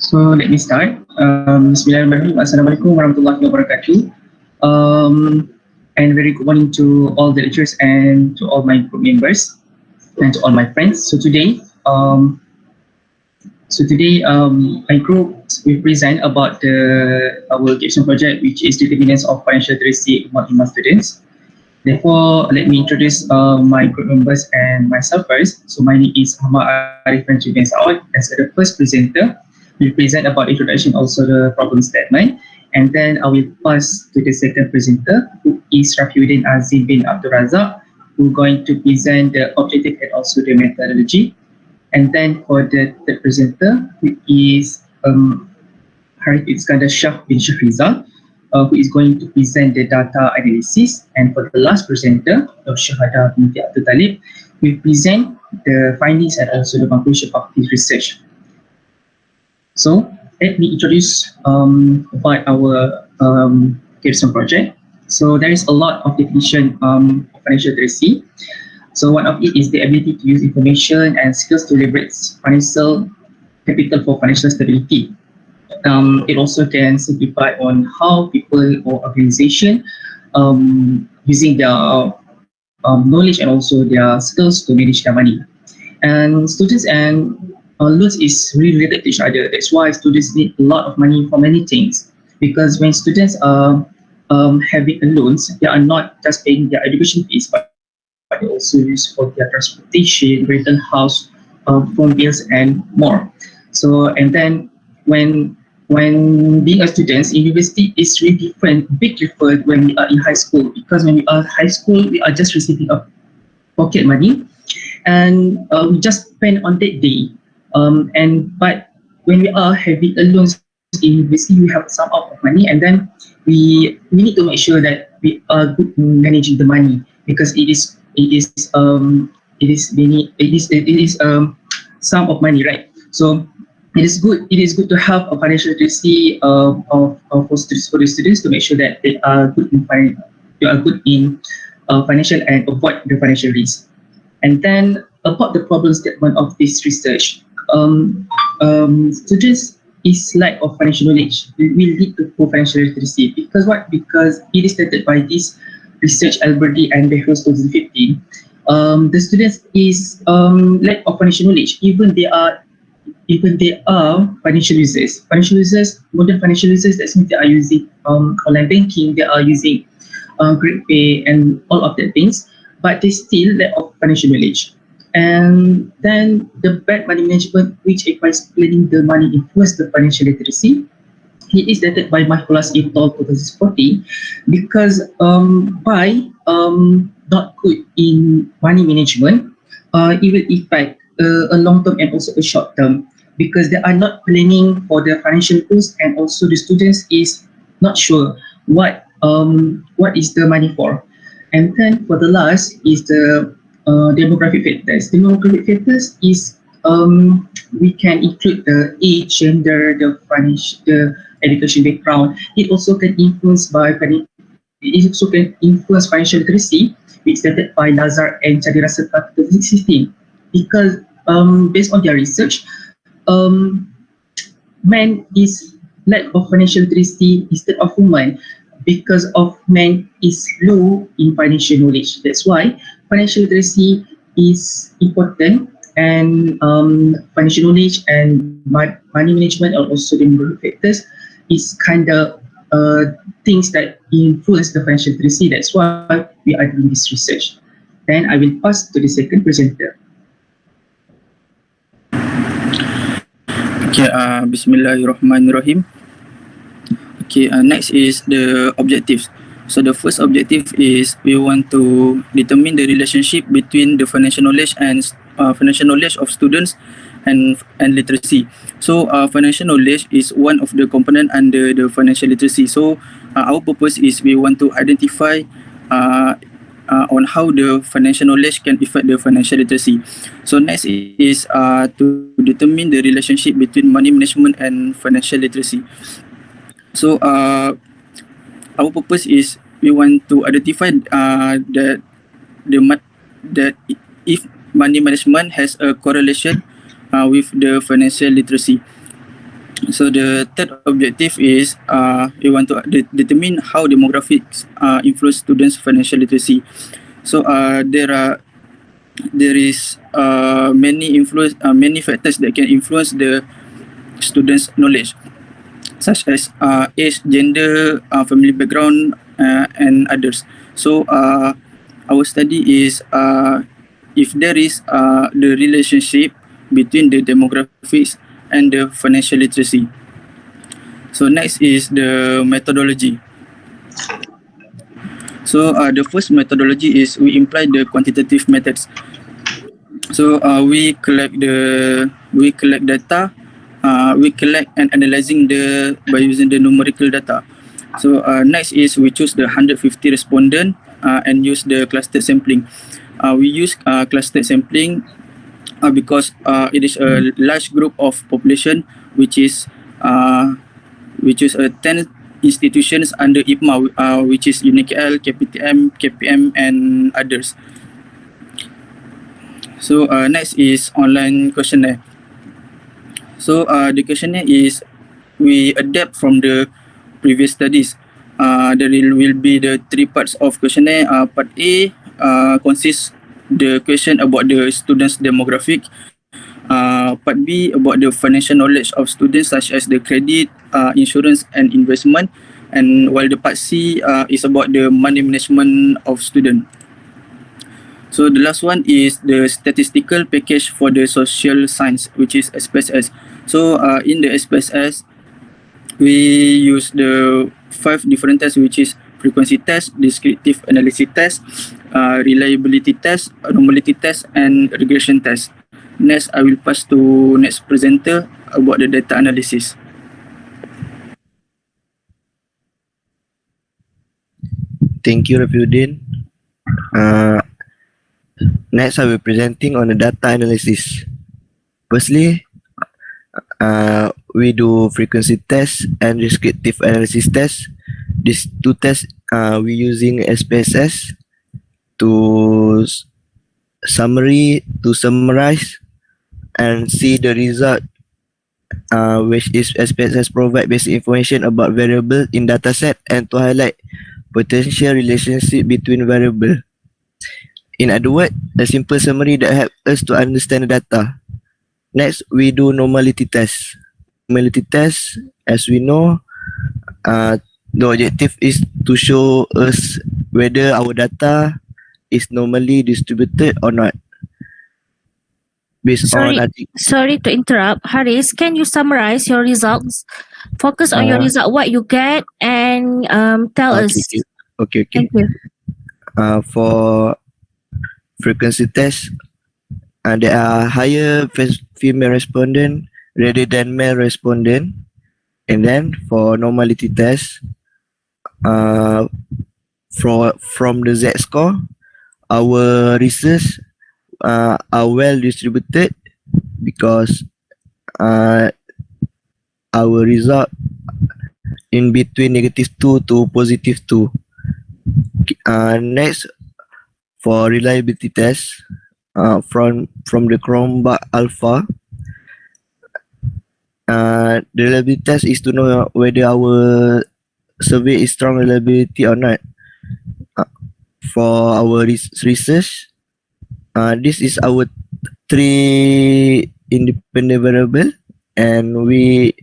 So let me start. Bismillahirrahmanirrahim. Assalamualaikum warahmatullahi wabarakatuh. And very good morning to all the lecturers and to all my group members and to all my friends. My group will present about our capstone project, which is determinants of financial literacy among Imam students. Therefore, let me introduce my group members and myself first. So my name is Ahmad Arifan Jubian Saud. As the first presenter, will present about introduction, also the problem statement. And then I will pass to the second presenter, who is Rafiuddin Azim bin Abdul Razak, who is going to present the objective and also the methodology. And then for the third presenter, who is Harith Iskandar Shah bin Shahrizal, who is going to present the data analysis. And for the last presenter, Dr. Shahada binti Abdul Talib, will present the findings and also the conclusion of this research. So let me introduce about our CAPSTONE project. So there is a lot of definition of financial literacy. So one of it is the ability to use information and skills to leverage financial capital for financial stability. It also can simplify on how people or organization using their knowledge and also their skills to manage their money. And students and loans is really related to each other. That's why students need a lot of money for many things. Because when students are having a loans, they are not just paying their education fees, but they also use for their transportation, rental house, phone bills, and more. So and then when being a student, university is really different, big different when we are in high school. Because when we are high school, we are just receiving a pocket money, and we just spend on that day. But when we are having a loans in university, we have some out of money, and then we need to make sure that we are good in managing the money, because it is sum of money, right? So it is good to have a financial literacy for the students to make sure that they are good in financial and avoid the financial risk. And then about the problem statement of this research, students is lack of financial knowledge will lead to poor financial literacy. Because what? Because it is stated by this research Alberti and Behrouz 2015. The students is lack of financial knowledge. Even they are financial users. Modern financial users, that means they are using online banking, they are using GrabPay and all of that things, but they still lack of financial knowledge. And then the bad money management, which requires planning the money, influence the financial literacy. It is stated by Michaelas et al. 2014, because by not good in money management, it will affect a long term and also a short term, because they are not planning for the financial goals, and also the students is not sure what is the money for. And then for the last is the demographic factors. Demographic factors is we can include the age, gender, the financial, the education background. It also can influence financial literacy, which stated by Lazar and Chadira Serta 2016. Because based on their research, men is lack of financial literacy instead of women, because of men is low in financial knowledge. That's why financial literacy is important, and financial knowledge and money management and also the demographic factors is kind of things that influence the financial literacy. That's why we are doing this research. Then I will pass to the second presenter. Okay, Bismillahirrahmanirrahim. Okay, next is the objectives. So the first objective is we want to determine the relationship between the financial knowledge and financial knowledge of students and literacy. So financial knowledge is one of the component under the financial literacy. So our purpose is we want to identify on how the financial knowledge can affect the financial literacy. So next is to determine the relationship between money management and financial literacy. So our purpose is we want to identify that if money management has a correlation with the financial literacy. So the third objective is we want to determine how demographics influence students' financial literacy. So there is many factors that can influence the students' knowledge, such as age, gender, family background, and others. So our study is if there is the relationship between the demographics and the financial literacy. So next is the methodology. So the first methodology is we imply the quantitative methods. So we collect data, we collect and analyzing the by using the numerical data. So next is we choose the 150 respondent and use the clustered sampling. We use clustered sampling because it is a large group of population which is 10 institutions under IPMA, which is UNIKL, KPM, and others. So next is online questionnaire. So the questionnaire is we adapt from the previous studies. There will be the three parts of questionnaire. Part A consists the question about the students' demographic. Part B about the financial knowledge of students such as the credit, insurance and investment. And while the part C is about the money management of student. So the last one is the statistical package for the social science, which is SPSS. So in the SPSS, we use the 5 different tests, which is frequency test, descriptive analysis test, reliability test, normality test, and regression test. Next, I will pass to next presenter about the data analysis. Thank you, Rafiuddin. Next, I will be presenting on the data analysis. Firstly, we do frequency test and descriptive analysis test. These two tests we using SPSS to summarize and see the result, which is SPSS provide basic information about variable in dataset and to highlight potential relationship between variable. In other words, a simple summary that helps us to understand the data. Next, we do normality test. Normality test, as we know, the objective is to show us whether our data is normally distributed or not. Based Sorry, on sorry to interrupt. Haris, can you summarize your results? Focus on your result, what you get, and tell us. Okay. Thank you. For frequency test, there are higher female respondent rather than male respondent. And then for normality test, from the Z score, our research are well distributed because our result in between -2 to +2. Next, for reliability test, from the Chromebook Alpha, the reliability test is to know whether our survey is strong reliability or not. For our research, this is our 3 independent variable, and we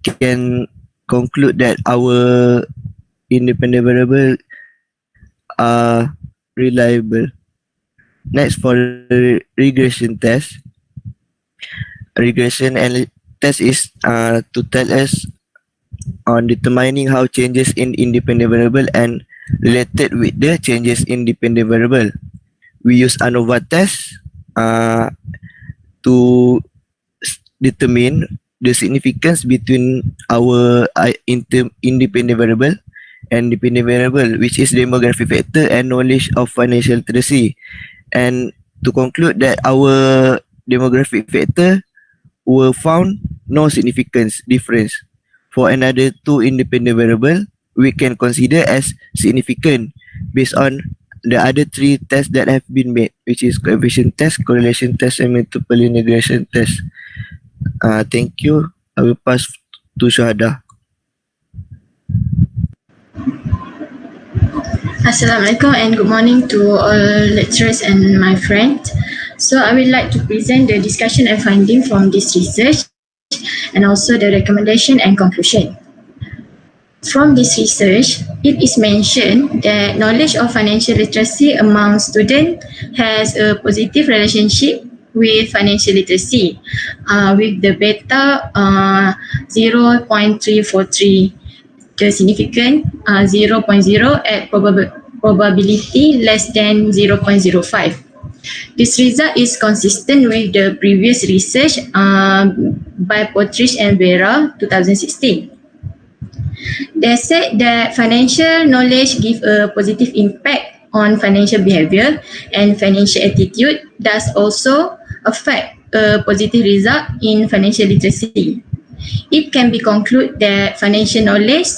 can conclude that our independent variable are reliable. Next, for the regression test, test is to tell us on determining how changes in independent variable and related with the changes in dependent variable. We use ANOVA test to determine the significance between our independent variable and dependent variable, which is demographic factor and knowledge of financial literacy. And to conclude that our demographic factor were found no significance difference. For another 2 independent variable, we can consider as significant based on the other 3 tests that have been made, which is coefficient test, correlation test, and multiple integration test. Thank you. I will pass to Syuhada. Assalamualaikum and good morning to all lecturers and my friends. So I would like to present the discussion and finding from this research and also the recommendation and conclusion. From this research, it is mentioned that knowledge of financial literacy among students has a positive relationship with financial literacy with the beta 0.343, the significant 0.0 at probability less than 0.05. This result is consistent with the previous research by Potrish and Vera 2016. They said that financial knowledge gives a positive impact on financial behavior and financial attitude does also affect a positive result in financial literacy. It can be concluded that financial knowledge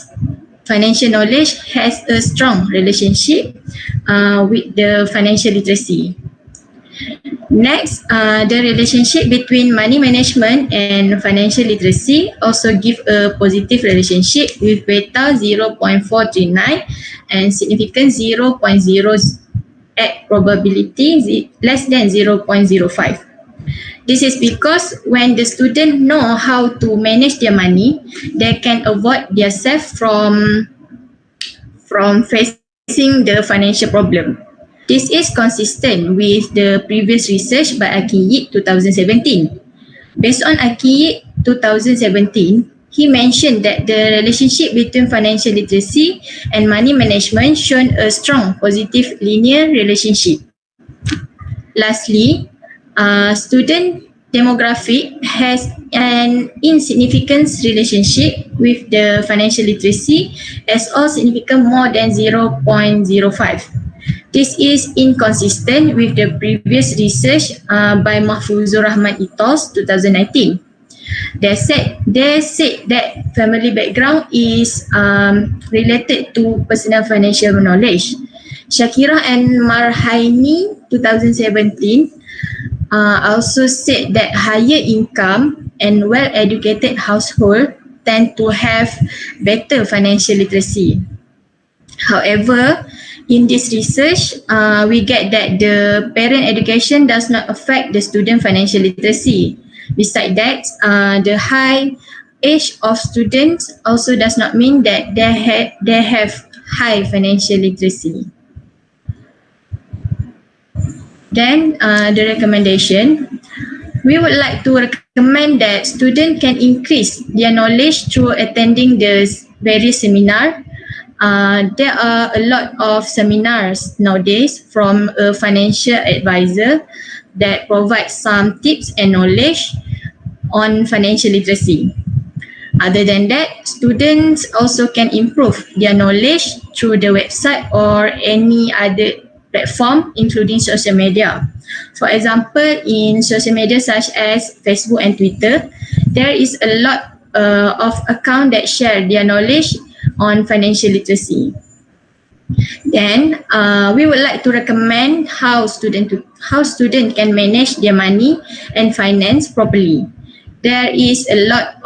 has a strong relationship with the financial literacy. Next, the relationship between money management and financial literacy also give a positive relationship with beta 0.439 and significance 0.0 at probability less than 0.05. This is because when the student know how to manage their money, they can avoid themselves from facing the financial problem. This is consistent with the previous research by Akiyi 2017. Based on Akiyi 2017, he mentioned that the relationship between financial literacy and money management shown a strong positive linear relationship. Lastly, student demographic has an insignificant relationship with the financial literacy as all significant more than 0.05. This is inconsistent with the previous research by Mahfuzur Rahman Itos 2019. They said that family background is related to personal financial knowledge. Shakira and Marhaini 2017 also said that higher income and well-educated household tend to have better financial literacy. However, in this research, we get that the parent education does not affect the student financial literacy. Besides that, the high age of students also does not mean that they have high financial literacy. Then the recommendation, we would like to recommend that students can increase their knowledge through attending the various seminars. There are a lot of seminars nowadays from a financial advisor that provides some tips and knowledge on financial literacy. Other than that, students also can improve their knowledge through the website or any other platform, including social media. For example, in social media such as Facebook and Twitter, there is a lot of accounts that share their knowledge on financial literacy. Then we would like to recommend how student can manage their money and finance properly. There is a lot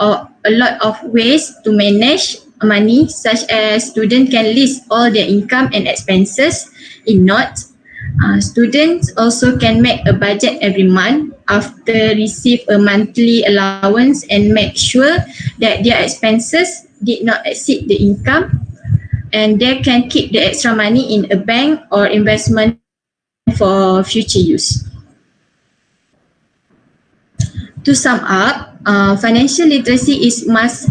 of ways to manage money, such as students can list all their income and expenses in notes. Students also can make a budget every month after receive a monthly allowance and make sure that their expenses did not exceed the income, and they can keep the extra money in a bank or investment for future use. To sum up, financial literacy is must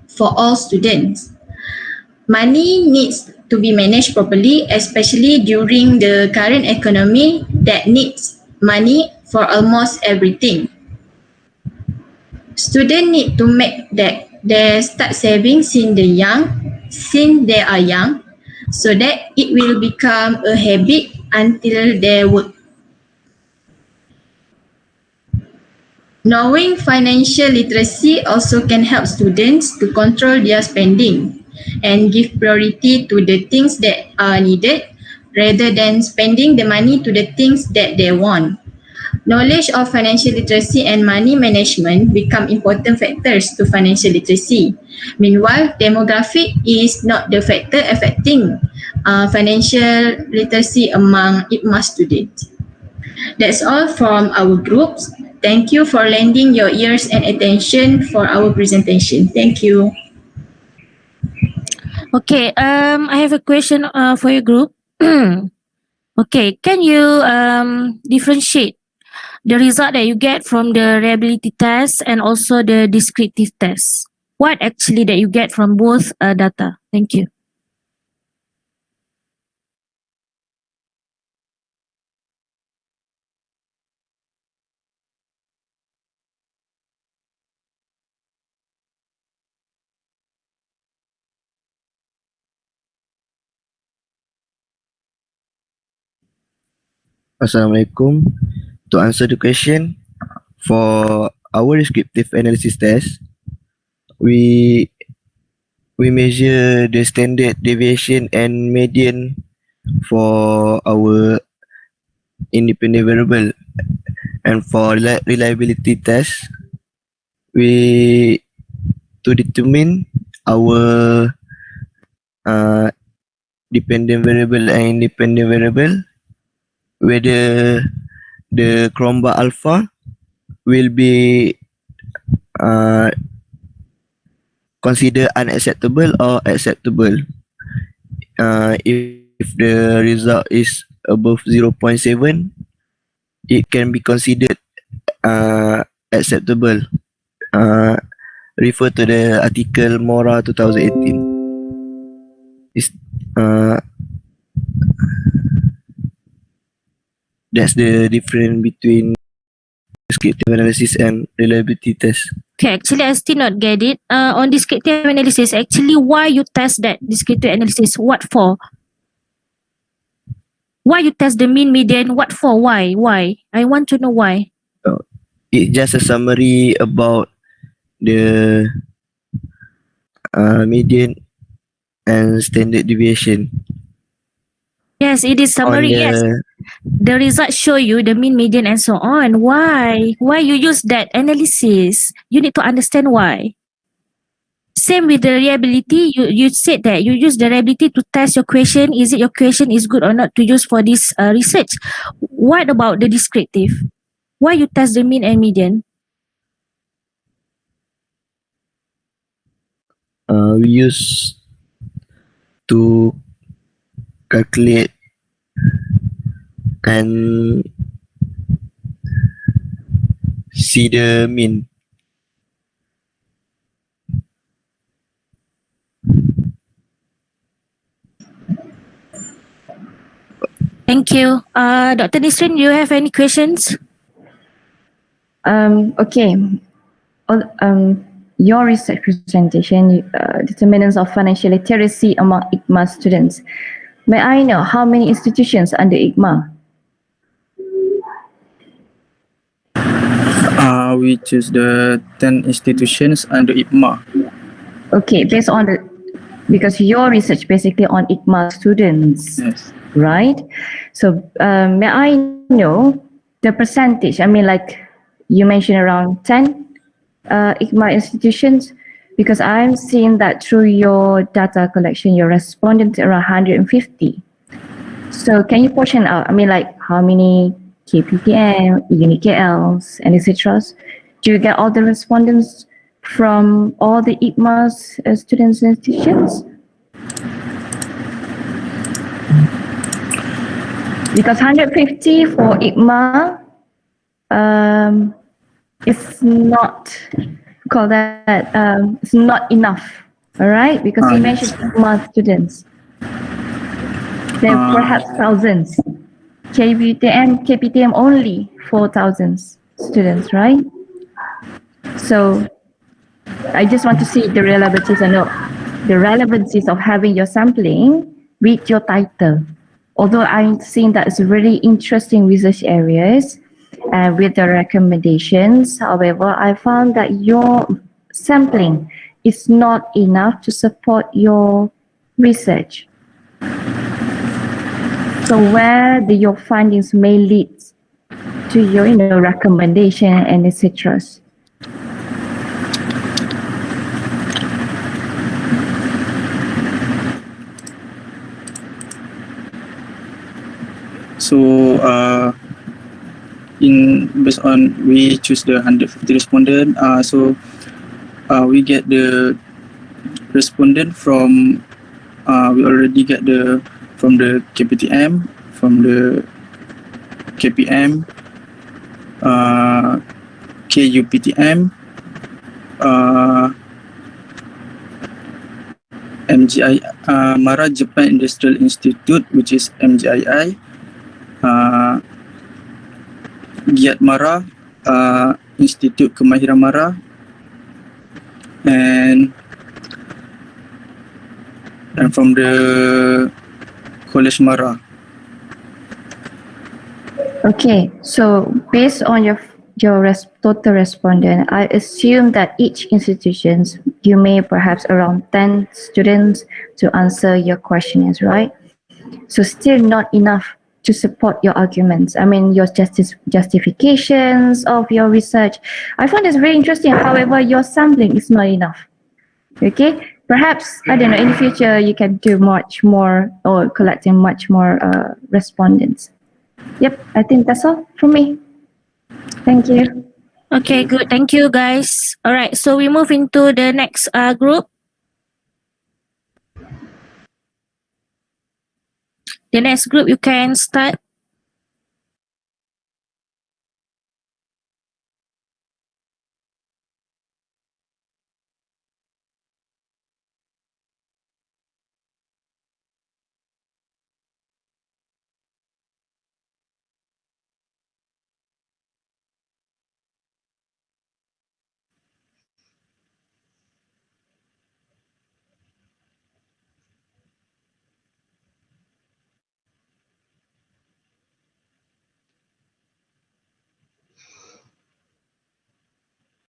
for all students. Money needs to be managed properly, especially during the current economy that needs money for almost everything. Students need to make that they start saving since they are young, so that it will become a habit until they work. Knowing financial literacy also can help students to control their spending and give priority to the things that are needed rather than spending the money to the things that they want. Knowledge of financial literacy and money management become important factors to financial literacy. Meanwhile, demographic is not the factor affecting financial literacy among IPMA students. That's all from our groups. Thank you for lending your ears and attention for our presentation. Thank you. Okay, I have a question for your group. Okay, can you differentiate the result that you get from the reliability test and also the descriptive test? What actually that you get from both data? Thank you. Assalamualaikum. To answer the question, for our descriptive analysis test, we measure the standard deviation and median for our independent variable, and for reliability test, we to determine our dependent variable and independent variable, whether the Cromba alpha will be considered unacceptable or acceptable. If the result is above 0.7, it can be considered acceptable. Refer to the article Mora 2018. That's the difference between descriptive analysis and reliability test. Okay, actually I still not get it. On descriptive analysis, actually why you test that descriptive analysis? What for? Why you test the mean, median? What for? Why? Why? I want to know why. It's just a summary about the median and standard deviation. Yes, it is summary. Yes, the results show you the mean, median, and so on. Why? Why you use that analysis? You need to understand why. Same with the reliability. You said that you use the reliability to test your question. Is it your question is good or not to use for this research? What about the descriptive? Why you test the mean and median? We use to calculate and see the mean. Thank you. Dr. Nisrin, do you have any questions? Okay. Your research presentation, determinants of financial literacy among ICMA students. May I know how many institutions under ICMA? We choose the 10 institutions under IPMA. Okay, based on because your research basically on ICMA students, Yes. right? So may I know the percentage? I mean, like you mentioned around 10 ICMA institutions, because I'm seeing that through your data collection, your respondents are around 150. So can you portion out? I mean, like how many KPTM, UniKLs, and etc. Do you get all the respondents from all the ICMA's students and institutions? Because 150 for ICMA is not call that it's not enough. All right, because you mentioned ICMA students. There are perhaps thousands. KPTM only 4,000 students, right? So I just want to see the relevancies and the relevancies of having your sampling with your title. Although I'm seeing that it's really interesting research areas with the recommendations. However, I found that your sampling is not enough to support your research. So where your findings may lead to your, recommendation and etc. So based on we choose the 150 respondent. We get the respondent from we already get from the KPTM, from the KPM, KUPTM, MGI, Mara Japan Industrial Institute, which is MGII, Giat Mara, Institute Kemahiran Mara, and from the College Mara. Okay, so based on your total respondent, I assume that each institutions you may perhaps around 10 students to answer your questions, right? So still not enough to support your arguments. I mean, your justifications of your research. I find this very interesting. However, your sampling is not enough. Okay, perhaps I don't know. In the future, you can do much more or collecting much more respondents. Yep, I think that's all from me. Thank you. Okay, good. Thank you, guys. All right, so we move into the next group. The next group, you can start.